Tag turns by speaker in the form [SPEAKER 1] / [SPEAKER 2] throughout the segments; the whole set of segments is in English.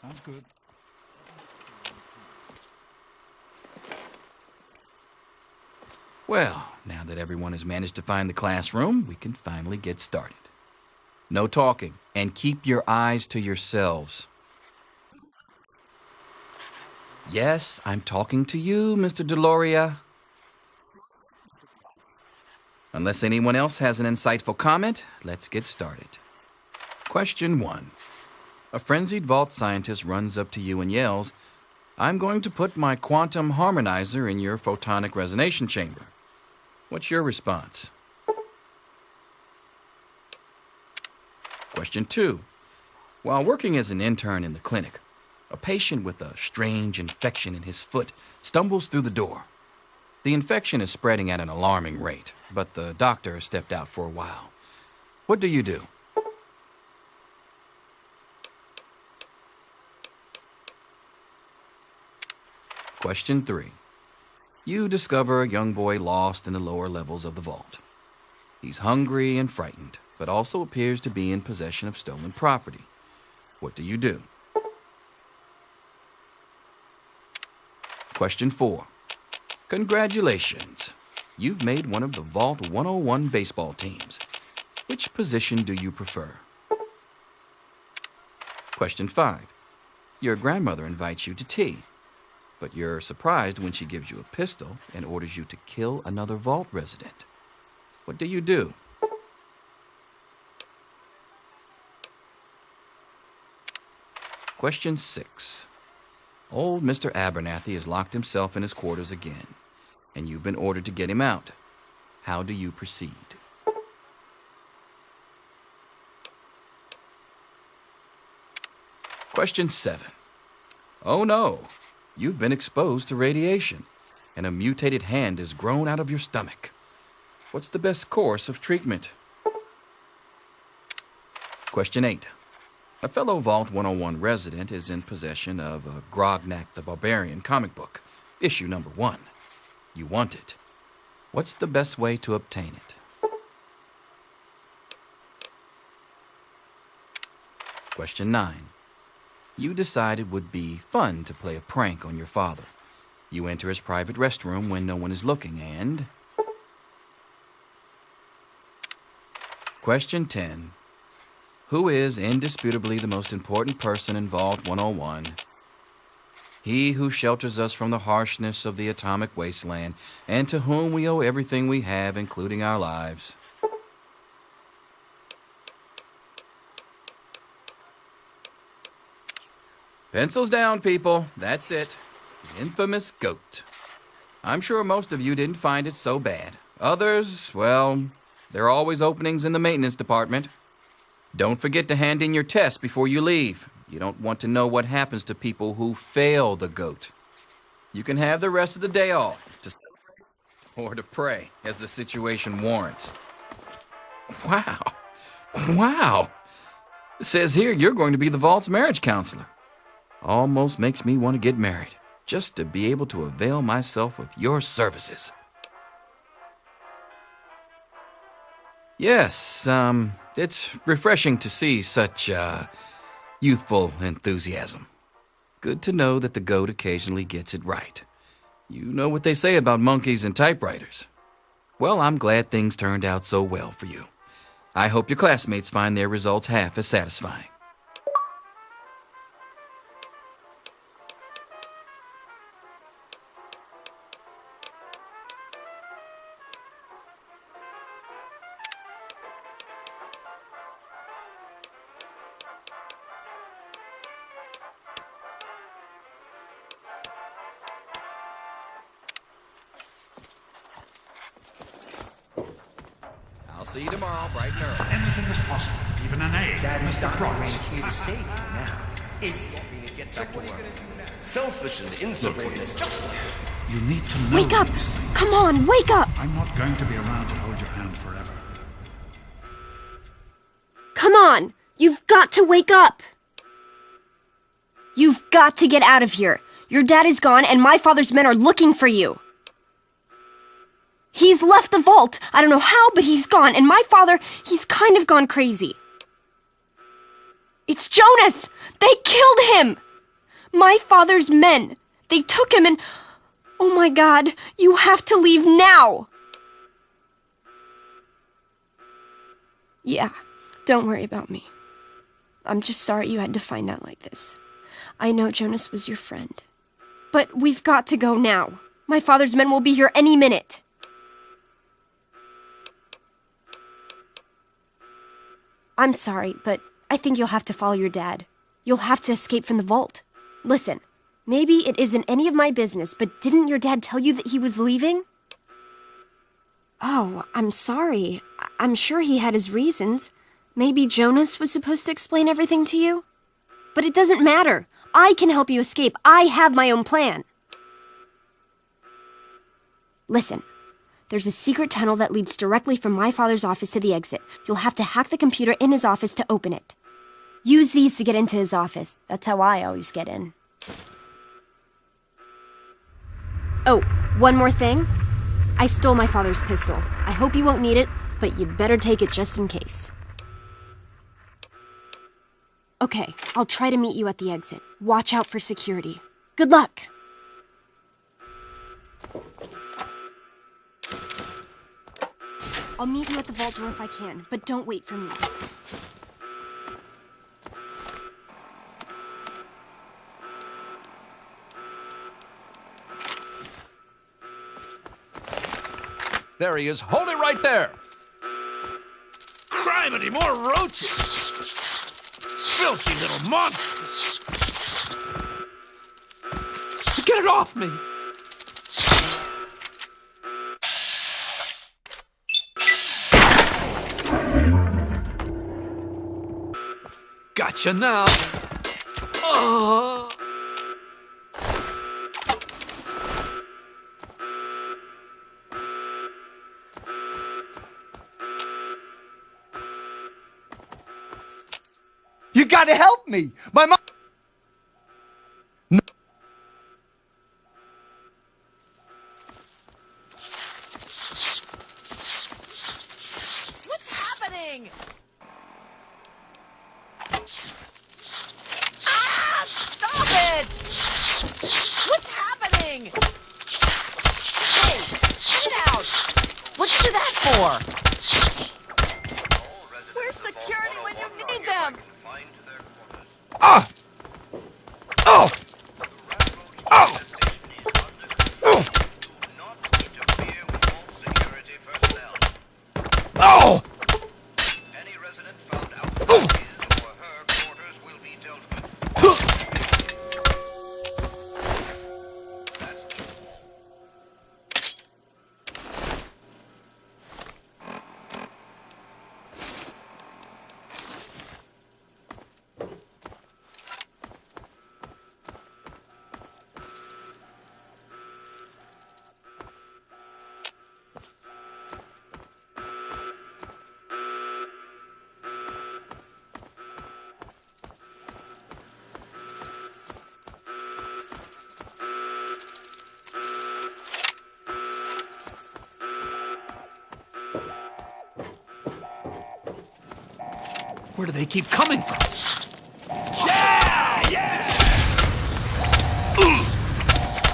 [SPEAKER 1] Sounds good.
[SPEAKER 2] Well, now that everyone has managed to find the classroom, we can finally get started. No talking, and keep your eyes to yourselves. Yes, I'm talking to you, Mr. Deloria. Unless anyone else has an insightful comment, let's get started. Question 1. A frenzied vault scientist runs up to you and yells, "I'm going to put my quantum harmonizer in your photonic resonation chamber." What's your response? Question 2. While working as an intern in the clinic, a patient with a strange infection in his foot stumbles through the door. The infection is spreading at an alarming rate, but the doctor has stepped out for a while. What do you do? Question 3. You discover a young boy lost in the lower levels of the vault. He's hungry and frightened, but also appears to be in possession of stolen property. What do you do? Question 4. Congratulations. You've made one of the Vault 101 baseball teams. Which position do you prefer? Question 5. Your grandmother invites you to tea, but you're surprised when she gives you a pistol and orders you to kill another vault resident. What do you do? Question 6. Old Mr. Abernathy has locked himself in his quarters again, and you've been ordered to get him out. How do you proceed? Question 7. Oh no, you've been exposed to radiation, and a mutated hand has grown out of your stomach. What's the best course of treatment? Question 8. A fellow Vault 101 resident is in possession of a Grognak the Barbarian comic book, issue number 1. You want it. What's the best way to obtain it? Question 9. You decide it would be fun to play a prank on your father. You enter his private restroom when no one is looking, and... Question 10. Who is indisputably the most important person in Vault 101? He who shelters us from the harshness of the atomic wasteland, and to whom we owe everything we have, including our lives. Pencils down, people. That's it. The infamous goat. I'm sure most of you didn't find it so bad. Others, well, there are always openings in the maintenance department. Don't forget to hand in your test before you leave. You don't want to know what happens to people who fail the goat. You can have the rest of the day off to celebrate or to pray as the situation warrants. Wow. Wow. It says here you're going to be the Vault's marriage counselor. Almost makes me want to get married, just to be able to avail myself of your services. Yes, it's refreshing to see such, youthful enthusiasm. Good to know that the goat occasionally gets it right. You know what they say about monkeys and typewriters. Well, I'm glad things turned out so well for you. I hope your classmates find their results half as satisfying. I'll see you tomorrow, bright and early.
[SPEAKER 1] Anything is possible, even an A.
[SPEAKER 3] Daddy's
[SPEAKER 1] Mr.
[SPEAKER 3] doctor
[SPEAKER 1] Promise.
[SPEAKER 3] ran here to save you now. Is he?
[SPEAKER 4] Get back to work. Selfish and insubordinate. Just
[SPEAKER 1] You need to know
[SPEAKER 5] Wake up!
[SPEAKER 1] these things.
[SPEAKER 5] Come on, wake up!
[SPEAKER 1] I'm not going to be around to hold your hand forever.
[SPEAKER 5] Come on! You've got to wake up! You've got to get out of here. Your dad is gone and my father's men are looking for you. He's left the vault. I don't know how, but he's gone. And my father, he's kind of gone crazy. It's Jonas! They killed him! My father's men! They took him and... Oh my God, you have to leave now! Yeah, don't worry about me. I'm just sorry you had to find out like this. I know Jonas was your friend. But we've got to go now. My father's men will be here any minute. I'm sorry, but I think you'll have to follow your dad. You'll have to escape from the vault. Listen, maybe it isn't any of my business, but didn't your dad tell you that he was leaving? Oh, I'm sorry. I'm sure he had his reasons. Maybe Jonas was supposed to explain everything to you? But it doesn't matter. I can help you escape. I have my own plan. Listen. There's a secret tunnel that leads directly from my father's office to the exit. You'll have to hack the computer in his office to open it. Use these to get into his office. That's how I always get in. Oh, one more thing. I stole my father's pistol. I hope you won't need it, but you'd better take it just in case. Okay, I'll try to meet you at the exit. Watch out for security. Good luck! I'll meet you at the vault door if I can, but don't wait for me.
[SPEAKER 6] There he is. Hold it right there. Criminy, more roaches. Filthy little monsters. Get it off me. Gotcha now. Oh.
[SPEAKER 3] You gotta help me! My mom...
[SPEAKER 7] What's happening? Ah! Stop it! What's happening? Hey, get it out! What's do that for? Where's security when you need them?
[SPEAKER 3] Ah! Oh! Oh! Oh!
[SPEAKER 4] Any resident found outside his or her quarters will be dealt with. That's
[SPEAKER 6] Where do they keep coming from? Yeah! Yeah!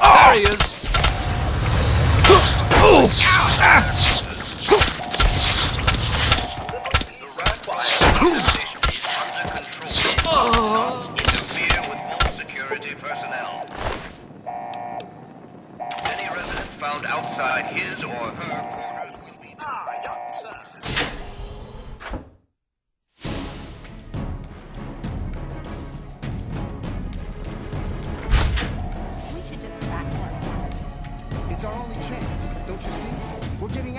[SPEAKER 6] There he is.
[SPEAKER 4] interfere with all security personnel. Any resident found outside his or her